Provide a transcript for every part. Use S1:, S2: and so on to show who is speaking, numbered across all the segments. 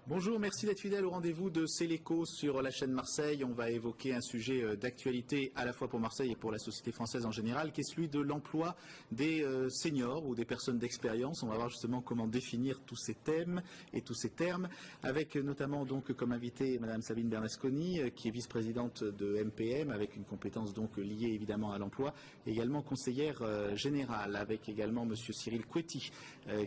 S1: Bonjour, merci d'être fidèle au rendez-vous de C'est l'Écho sur la chaîne Marseille. On va évoquer un sujet d'actualité à la fois pour Marseille et pour la société française en général, qui est celui de l'emploi des seniors ou des personnes d'expérience. On va voir justement comment définir tous ces thèmes et tous ces termes, avec notamment donc comme invité Madame Sabine Bernasconi, qui est vice-présidente de MPM, avec une compétence donc liée évidemment à l'emploi, et également conseillère générale, avec également Monsieur Cyril Couetti,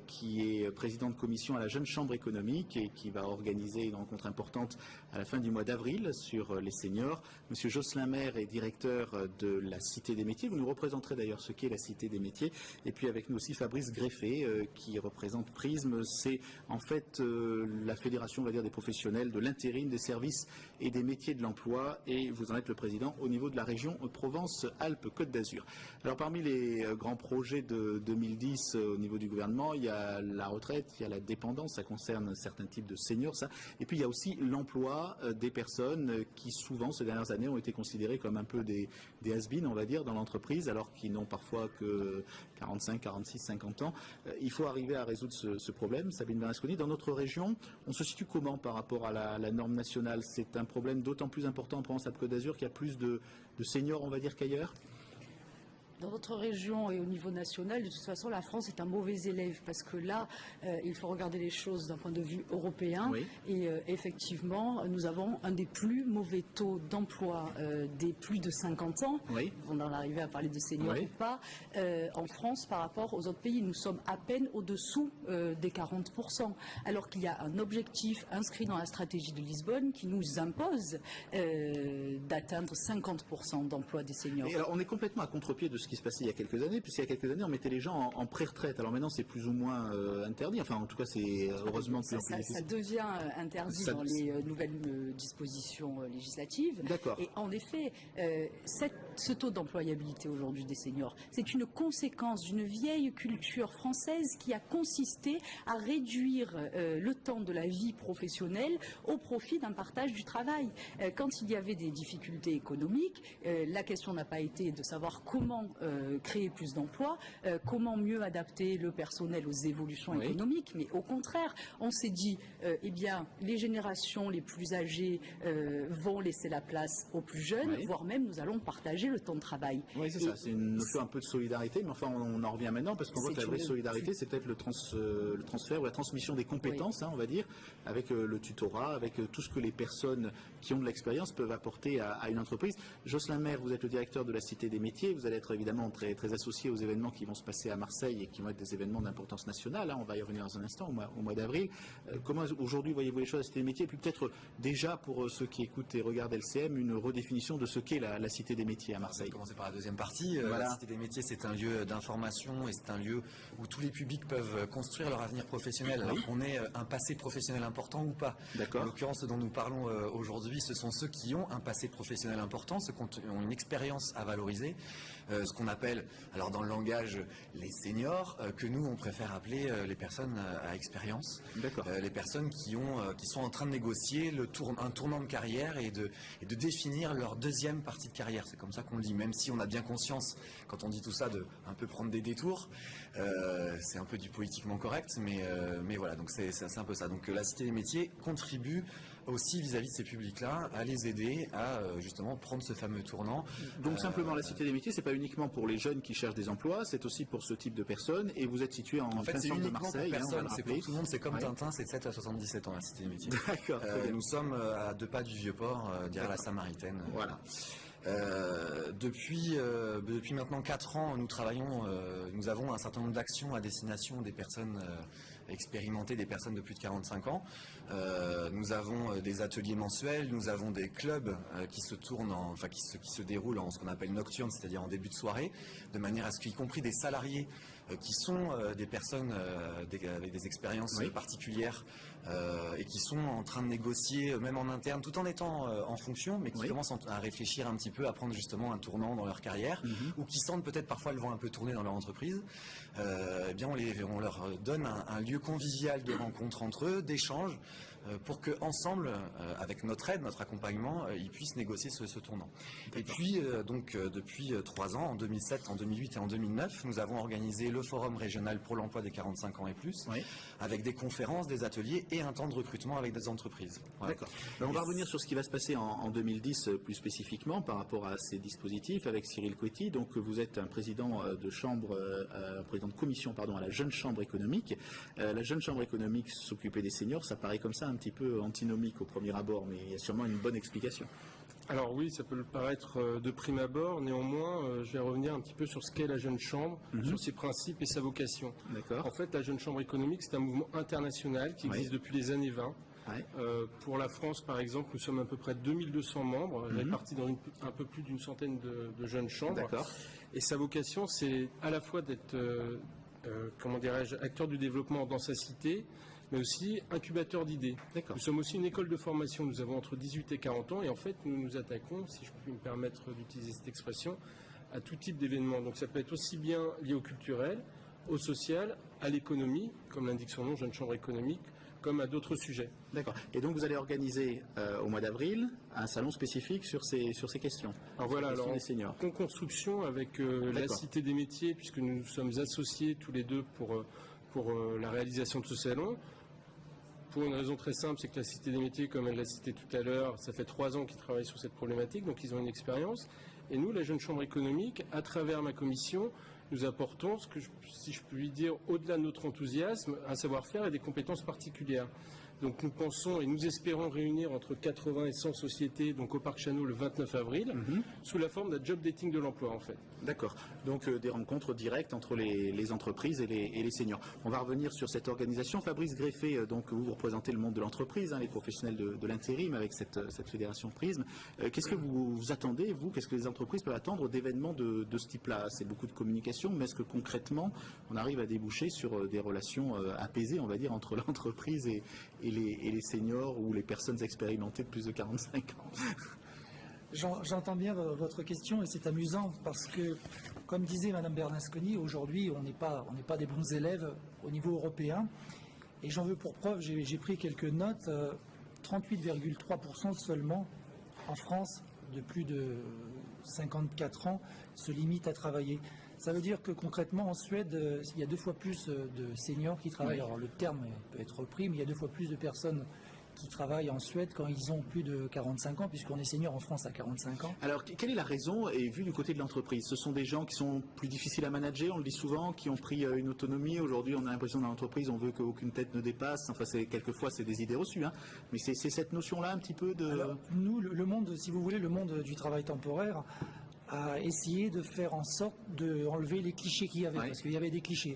S1: qui est président de commission à la Jeune Chambre économique et qui va organiser une rencontre importante à la fin du mois d'avril sur les seniors. Monsieur Jocelyn Maire est directeur de la Cité des métiers. Vous nous représenterez d'ailleurs ce qu'est la Cité des métiers. Et puis avec nous aussi Fabrice Greffet qui représente Prisme. C'est en fait la fédération, on va dire, des professionnels de l'intérim, des services et des métiers de l'emploi. Et vous en êtes le président au niveau de la région Provence-Alpes-Côte d'Azur. Alors parmi les grands projets de 2010 au niveau du gouvernement, il y a la retraite, il y a la dépendance, ça concerne certains types de seniors. Ça. Et puis il y a aussi l'emploi des personnes qui souvent ces dernières années ont été considérées comme un peu des has-been, on va dire, dans l'entreprise, alors qu'ils n'ont parfois que 45, 46, 50 ans. Il faut arriver à résoudre ce problème. Sabine Bernasconi, dans notre région, on se situe comment par rapport à la norme nationale? C'est un problème d'autant plus important en Provence-Alpes-Côte d'Azur qu'il y a plus de seniors, on va dire, qu'ailleurs?
S2: Dans notre région et au niveau national, de toute façon, la France est un mauvais élève parce que là, il faut regarder les choses d'un point de vue européen. Oui. Et effectivement, nous avons un des plus mauvais taux d'emploi des plus de 50 ans. Oui. On en arrive à parler de seniors ou pas. En France, par rapport aux autres pays, nous sommes à peine au-dessous des 40%. Alors qu'il y a un objectif inscrit dans la stratégie de Lisbonne qui nous impose d'atteindre 50% d'emploi des seniors.
S1: Et alors, on est complètement à contre-pied de ce qui se passait il y a quelques années, puisqu'il y a quelques années, on mettait les gens en pré-retraite. Alors maintenant, c'est plus ou moins interdit. Enfin, en tout cas, c'est heureusement plus
S2: ça devient interdit dans les nouvelles dispositions législatives.
S1: D'accord.
S2: Et en effet, ce taux d'employabilité aujourd'hui des seniors, c'est une conséquence d'une vieille culture française qui a consisté à réduire le temps de la vie professionnelle au profit d'un partage du travail. Quand il y avait des difficultés économiques, la question n'a pas été de savoir comment créer plus d'emplois, comment mieux adapter le personnel aux évolutions économiques, mais au contraire, on s'est dit, eh bien, les générations les plus âgées vont laisser la place aux plus jeunes, voire même nous allons partager le temps de travail.
S1: Oui, c'est ça, c'est une notion un peu de solidarité, mais enfin, on en revient maintenant, parce qu'on voit que la vraie solidarité, c'est peut-être le transfert ou la transmission des compétences, on va dire, avec le tutorat, avec tout ce que les personnes qui ont de l'expérience peuvent apporter à une entreprise. Jocelyn Maire, vous êtes le directeur de la Cité des métiers, vous allez être évidemment très, très associé aux événements qui vont se passer à Marseille et qui vont être des événements d'importance nationale. On va y revenir dans un instant, au mois d'avril. Comment aujourd'hui voyez-vous les choses à la Cité des métiers? Et puis peut-être déjà pour ceux qui écoutent et regardent LCM, une redéfinition de ce qu'est la Cité des métiers à Marseille.
S3: On va commencer par la deuxième partie. Voilà. La Cité des métiers, c'est un lieu d'information et c'est un lieu où tous les publics peuvent construire leur avenir professionnel. Alors qu'on ait un passé professionnel important ou pas. En l'occurrence, ce dont nous parlons aujourd'hui, ce sont ceux qui ont un passé professionnel important, ceux qui ont une expérience à valoriser, ce qu'on appelle, alors dans le langage, les seniors, que nous on préfère appeler les personnes à expérience, les personnes qui sont en train de négocier un tournant de carrière et de définir leur deuxième partie de carrière. C'est comme ça qu'on le dit, même si on a bien conscience, quand on dit tout ça, de un peu prendre des détours. C'est un peu du politiquement correct, mais voilà, donc c'est un peu ça. Donc la Cité des métiers contribue aussi vis-à-vis de ces publics-là à les aider à justement prendre ce fameux tournant.
S1: Donc simplement la Cité des métiers, c'est pas uniquement pour les jeunes qui cherchent des emplois, c'est aussi pour ce type de personnes, et vous êtes situé en
S3: fait,
S1: plein centre de Marseille.
S3: C'est pour tout le monde, c'est comme Tintin, c'est de 7 à 77 ans la Cité des métiers.
S1: D'accord.
S3: Nous sommes à 2 pas du Vieux-Port, derrière la Samaritaine.
S1: Voilà.
S3: Depuis maintenant 4 ans, nous avons un certain nombre d'actions à destination des personnes expérimentées, des personnes de plus de 45 ans. Nous avons des ateliers mensuels, nous avons des clubs qui se déroulent en ce qu'on appelle nocturne, c'est-à-dire en début de soirée, de manière à ce qu'y compris des salariés qui sont des personnes avec des expériences particulières et qui sont en train de négocier, même en interne, tout en étant en fonction, mais qui commencent à réfléchir un petit peu, à prendre justement un tournant dans leur carrière, ou qui sentent peut-être parfois le vent un peu tourner dans leur entreprise. Eh bien, on leur donne un lieu convivial de rencontre entre eux, d'échange, pour que ensemble, avec notre aide, notre accompagnement, ils puissent négocier ce tournant. Et puis, depuis 3 ans, en 2007, en 2008 et en 2009, nous avons organisé le Forum régional pour l'emploi des 45 ans et plus, avec des conférences, des ateliers et un temps de recrutement avec des entreprises. Voilà.
S1: D'accord. On va revenir sur ce qui va se passer en 2010 plus spécifiquement par rapport à ces dispositifs avec Cyril Couety. Donc vous êtes un président de chambre, président de commission à la Jeune Chambre économique. La Jeune Chambre économique s'occuper des seniors, ça paraît comme ça un petit peu antinomique au premier abord, mais il y a sûrement une bonne explication.
S4: Alors oui, ça peut le paraître de prime abord. Néanmoins, je vais revenir un petit peu sur ce qu'est la Jeune Chambre, sur ses principes et sa vocation.
S1: D'accord.
S4: En fait, la Jeune Chambre économique, c'est un mouvement international qui existe depuis les années 20. Pour la France, par exemple, nous sommes à peu près 2200 membres, répartis dans un peu plus d'une centaine de jeunes chambres.
S1: D'accord.
S4: Et sa vocation, c'est à la fois d'être, acteur du développement dans sa cité, mais aussi incubateur d'idées. Nous sommes aussi une école de formation, nous avons entre 18 et 40 ans, et en fait, nous nous attaquons, si je puis me permettre d'utiliser cette expression, à tout type d'événements. Donc ça peut être aussi bien lié au culturel, au social, à l'économie, comme l'indique son nom, Jeune Chambre économique, comme à d'autres sujets.
S1: D'accord. Et donc vous allez organiser au mois d'avril un salon spécifique sur ces questions.
S4: Alors voilà,
S1: des seniors.
S4: En construction avec la Cité des métiers, puisque nous sommes associés tous les deux pour la réalisation de ce salon. Pour une raison très simple, c'est que la Cité des métiers, comme elle l'a cité tout à l'heure, ça fait 3 ans qu'ils travaillent sur cette problématique, donc ils ont une expérience. Et nous, la Jeune Chambre économique, à travers ma commission, nous apportons ce que, si je puis dire, au-delà de notre enthousiasme, un savoir-faire et des compétences particulières. Donc nous pensons et nous espérons réunir entre 80 et 100 sociétés donc au Parc Chano le 29 avril, sous la forme d'un job dating de l'emploi en fait.
S1: D'accord. Donc des rencontres directes entre les entreprises et les seniors. On va revenir sur cette organisation. Fabrice Greffé, donc vous représentez le monde de l'entreprise, les professionnels de l'intérim avec cette fédération Prisme. Qu'est-ce que vous attendez, vous, qu'est-ce que les entreprises peuvent attendre d'événements de ce type-là? C'est beaucoup de communication, mais est-ce que concrètement on arrive à déboucher sur des relations apaisées, on va dire, entre l'entreprise et les seniors ou les personnes expérimentées de plus de 45 ans?
S5: J'entends bien votre question et c'est amusant parce que, comme disait Madame Bernasconi, aujourd'hui on n'est pas des bons élèves au niveau européen. Et j'en veux pour preuve, j'ai pris quelques notes, 38,3% seulement en France de plus de 54 ans se limitent à travailler. Ça veut dire que concrètement en Suède, il y a 2 fois plus de seniors qui travaillent. Alors le terme peut être repris, mais il y a 2 fois plus de personnes qui travaillent en Suède quand ils ont plus de 45 ans, puisqu'on est senior en France à 45 ans.
S1: Alors, quelle est la raison, et vu du côté de l'entreprise? Ce sont des gens qui sont plus difficiles à manager, on le dit souvent, qui ont pris une autonomie. Aujourd'hui, on a l'impression dans l'entreprise, on veut qu'aucune tête ne dépasse. Enfin, quelquefois, c'est des idées reçues, mais c'est cette notion-là un petit peu de...
S5: Alors, nous, le monde, si vous voulez, le monde du travail temporaire a essayé de faire en sorte d'enlever les clichés qu'il y avait, parce qu'il y avait des clichés.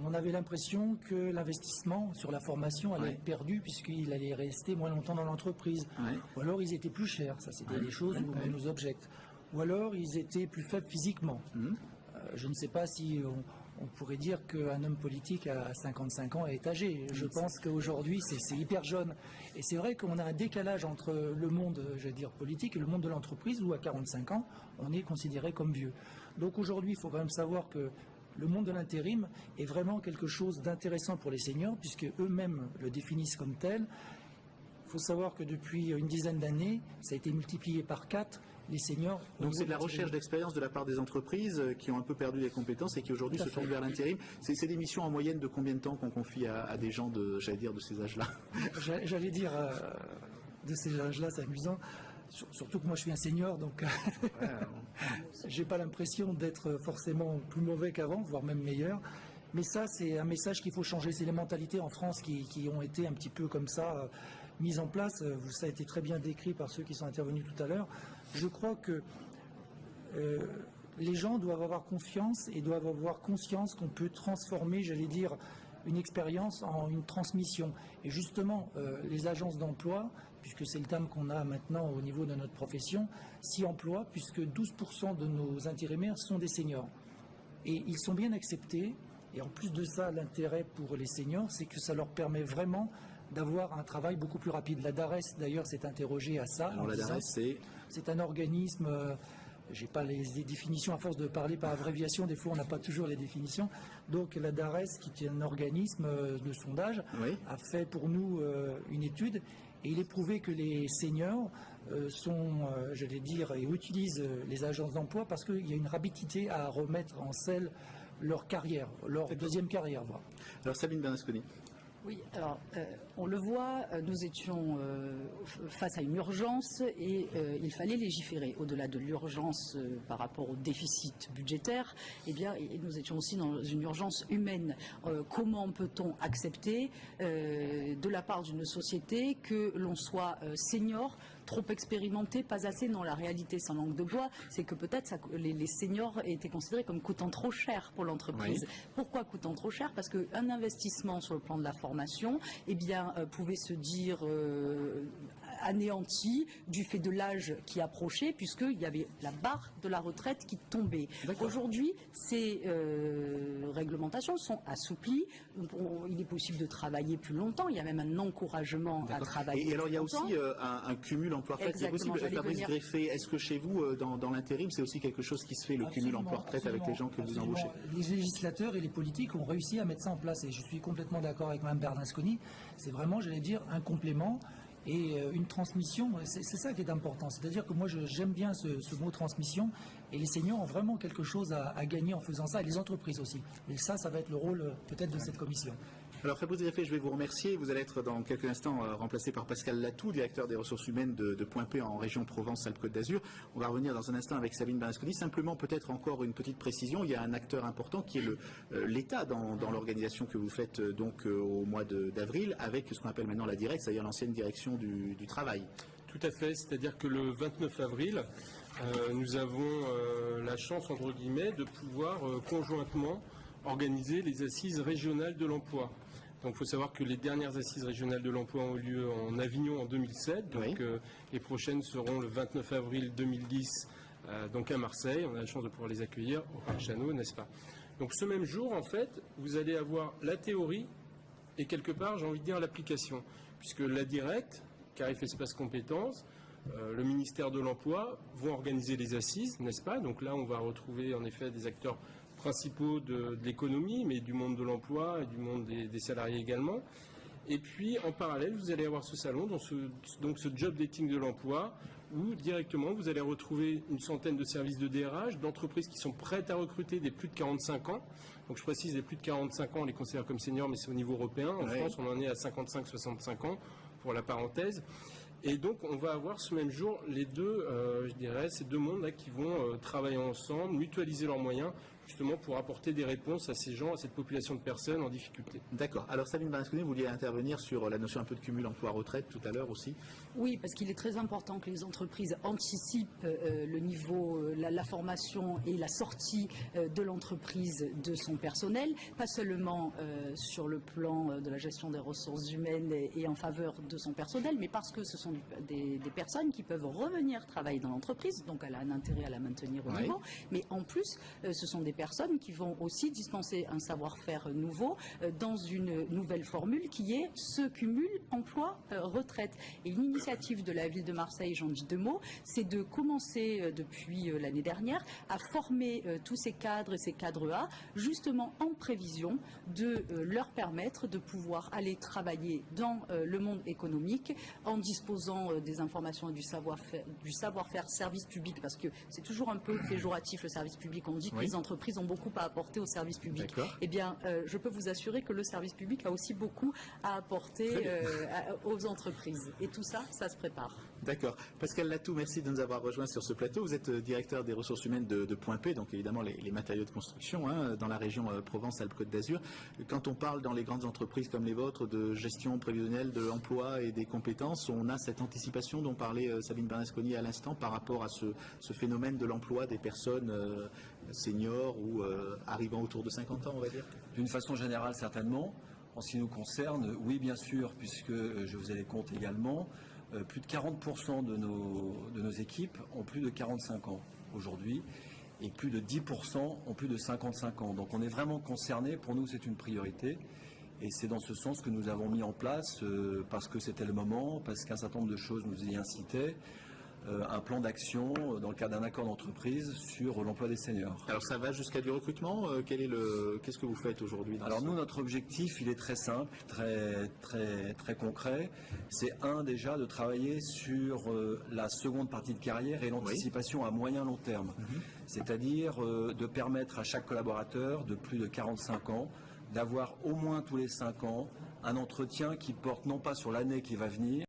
S5: On avait l'impression que l'investissement sur la formation allait être perdu puisqu'il allait rester moins longtemps dans l'entreprise. Ou alors ils étaient plus chers, ça c'était des choses où on nous objecte. Ou alors ils étaient plus faibles physiquement. Je ne sais pas si on pourrait dire qu'un homme politique à 55 ans est âgé. Je pense qu'aujourd'hui c'est hyper jeune. Et c'est vrai qu'on a un décalage entre le monde, je vais dire, politique et le monde de l'entreprise où à 45 ans on est considéré comme vieux. Donc aujourd'hui il faut quand même savoir que le monde de l'intérim est vraiment quelque chose d'intéressant pour les seniors, puisque eux-mêmes le définissent comme tel. Il faut savoir que depuis une dizaine d'années, ça a été multiplié par 4, les seniors.
S1: Donc c'est de la recherche d'expérience de la part des entreprises qui ont un peu perdu les compétences et qui aujourd'hui se tournent vers l'intérim. C'est des missions en moyenne de combien de temps qu'on confie à des gens de ces âges-là?
S5: J'allais dire de ces âges-là, c'est amusant. Surtout que moi je suis un senior, donc j'ai pas l'impression d'être forcément plus mauvais qu'avant, voire même meilleur. Mais ça, c'est un message qu'il faut changer. C'est les mentalités en France qui ont été un petit peu comme ça mises en place. Ça a été très bien décrit par ceux qui sont intervenus tout à l'heure. Je crois que les gens doivent avoir confiance et doivent avoir conscience qu'on peut transformer, j'allais dire, une expérience en une transmission. Et justement, les agences d'emploi, puisque c'est le terme qu'on a maintenant au niveau de notre profession, s'y emploient, puisque 12% de nos intérimaires sont des seniors. Et ils sont bien acceptés. Et en plus de ça, l'intérêt pour les seniors, c'est que ça leur permet vraiment d'avoir un travail beaucoup plus rapide. La DARES, d'ailleurs, s'est interrogée à ça.
S1: Alors la DARES, c'est
S5: un organisme j'ai pas les définitions, à force de parler par abréviation, des fois on n'a pas toujours les définitions. Donc la DARES, qui est un organisme de sondage, a fait pour nous une étude, et il est prouvé que les seniors sont, j'allais dire, et utilisent les agences d'emploi parce qu'il y a une rapidité à remettre en selle leur carrière, leur deuxième carrière. Voilà.
S1: Alors Sabine Bernasconi.
S2: Oui, alors on le voit, nous étions face à une urgence et il fallait légiférer. Au-delà de l'urgence par rapport au déficit budgétaire, eh bien, nous étions aussi dans une urgence humaine. Comment peut-on accepter de la part d'une société que l'on soit senior, trop expérimenté, pas assez? Non, la réalité, sans langue de bois, c'est que peut-être les seniors étaient considérés comme coûtant trop cher pour l'entreprise. Oui. Pourquoi coûtant trop cher? Parce qu'un investissement sur le plan de la formation, eh bien, pouvait se dire anéanti du fait de l'âge qui approchait, puisqu'il y avait la barre de la retraite qui tombait. Aujourd'hui, ces réglementations sont assouplies. Il est possible de travailler plus longtemps. Il y a même un encouragement à travailler.
S1: Et alors, il y a aussi un cumul emploi-retraite. C'est possible. Fabrice Greffé, est-ce que chez vous, dans l'intérim, c'est aussi quelque chose qui se fait, le cumul emploi-retraite avec les gens que vous embauchez?
S5: Les législateurs et les politiques ont réussi à mettre ça en place. Et je suis complètement d'accord avec Mme Bernasconi. C'est vraiment, j'allais dire, un complément et une transmission. C'est ça qui est important. C'est-à-dire que moi, j'aime bien ce mot transmission. Et les seniors ont vraiment quelque chose à gagner en faisant ça. Et les entreprises aussi. Et ça va être le rôle peut-être de cette commission.
S1: Alors Fabrice Greffé, je vais vous remercier. Vous allez être dans quelques instants remplacé par Pascal Latou, directeur des ressources humaines de Point P en région Provence-Alpes-Côte d'Azur. On va revenir dans un instant avec Sabine Bernasconi. Simplement, peut-être encore une petite précision. Il y a un acteur important qui est l'État dans l'organisation que vous faites donc au mois d'avril avec ce qu'on appelle maintenant la DIRECS, c'est-à-dire l'ancienne direction du travail.
S4: Tout à fait. C'est-à-dire que le 29 avril, nous avons la chance, entre guillemets, de pouvoir conjointement organiser les assises régionales de l'emploi. Donc il faut savoir que les dernières assises régionales de l'emploi ont eu lieu en Avignon en 2007. Donc les prochaines seront le 29 avril 2010 donc à Marseille. On a la chance de pouvoir les accueillir au Parc Chano, n'est-ce pas? Donc ce même jour, en fait, vous allez avoir la théorie et quelque part, j'ai envie de dire, l'application. Puisque la DIRECT, Carif Espace Compétences, le ministère de l'Emploi vont organiser les assises, n'est-ce pas? Donc là, on va retrouver en effet des acteurs principaux de l'économie, mais du monde de l'emploi et du monde des salariés également. Et puis, en parallèle, vous allez avoir ce salon, donc ce job dating de l'emploi, où directement, vous allez retrouver une centaine de services de DRH, d'entreprises qui sont prêtes à recruter des plus de 45 ans. Donc, je précise, les plus de 45 ans, on les considère comme seniors, mais c'est au niveau européen. En France, on en est à 55-65 ans, pour la parenthèse. Et donc, on va avoir ce même jour les deux, je dirais, ces deux mondes là qui vont travailler ensemble, mutualiser leurs moyens, justement pour apporter des réponses à ces gens, à cette population de personnes en difficulté.
S1: D'accord. Alors Sabine Bernasconi, vous vouliez intervenir sur la notion un peu de cumul emploi-retraite tout à l'heure aussi?
S2: Oui, parce qu'il est très important que les entreprises anticipent le niveau, la formation et la sortie de l'entreprise de son personnel, pas seulement sur le plan de la gestion des ressources humaines et en faveur de son personnel, mais parce que ce sont des personnes qui peuvent revenir travailler dans l'entreprise, donc elle a un intérêt à la maintenir au niveau, mais en plus, ce sont des personnes qui vont aussi dispenser un savoir-faire nouveau dans une nouvelle formule qui est ce cumul emploi-retraite. Et l'initiative de la ville de Marseille, j'en dis deux mots, c'est de commencer depuis l'année dernière à former tous ces cadres et ces cadres A, justement en prévision de leur permettre de pouvoir aller travailler dans le monde économique en disposant des informations et du savoir-faire service public, parce que c'est toujours un peu péjoratif le service public. On dit que les entreprises ont beaucoup à apporter au service public. Eh bien, je peux vous assurer que le service public a aussi beaucoup à apporter aux entreprises. Et tout ça, ça se prépare.
S1: D'accord. Pascal Latou, merci de nous avoir rejoints sur ce plateau. Vous êtes directeur des ressources humaines de Point P, donc évidemment les matériaux de construction dans la région Provence-Alpes-Côte d'Azur. Quand on parle dans les grandes entreprises comme les vôtres de gestion prévisionnelle de l'emploi et des compétences, on a cette anticipation dont parlait Sabine Bernasconi à l'instant par rapport à ce phénomène de l'emploi des personnes seniors ou arrivant autour de 50 ans, on va dire?
S6: D'une façon générale, certainement. En ce qui nous concerne, oui, bien sûr, puisque je vous ai les comptes également. Plus de 40% de nos équipes ont plus de 45 ans aujourd'hui et plus de 10% ont plus de 55 ans. Donc on est vraiment concernés. Pour nous, c'est une priorité. Et c'est dans ce sens que nous avons mis en place, parce que c'était le moment, parce qu'un certain nombre de choses nous y incitaient, un plan d'action dans le cadre d'un accord d'entreprise sur l'emploi des seniors.
S1: Alors ça va jusqu'à du recrutement. Qu'est-ce que vous faites aujourd'hui?
S6: Alors nous, notre objectif, il est très simple, très concret. C'est déjà de travailler sur la seconde partie de carrière et l'anticipation à moyen long terme. C'est-à-dire de permettre à chaque collaborateur de plus de 45 ans d'avoir au moins tous les 5 ans un entretien qui porte non pas sur l'année qui va venir,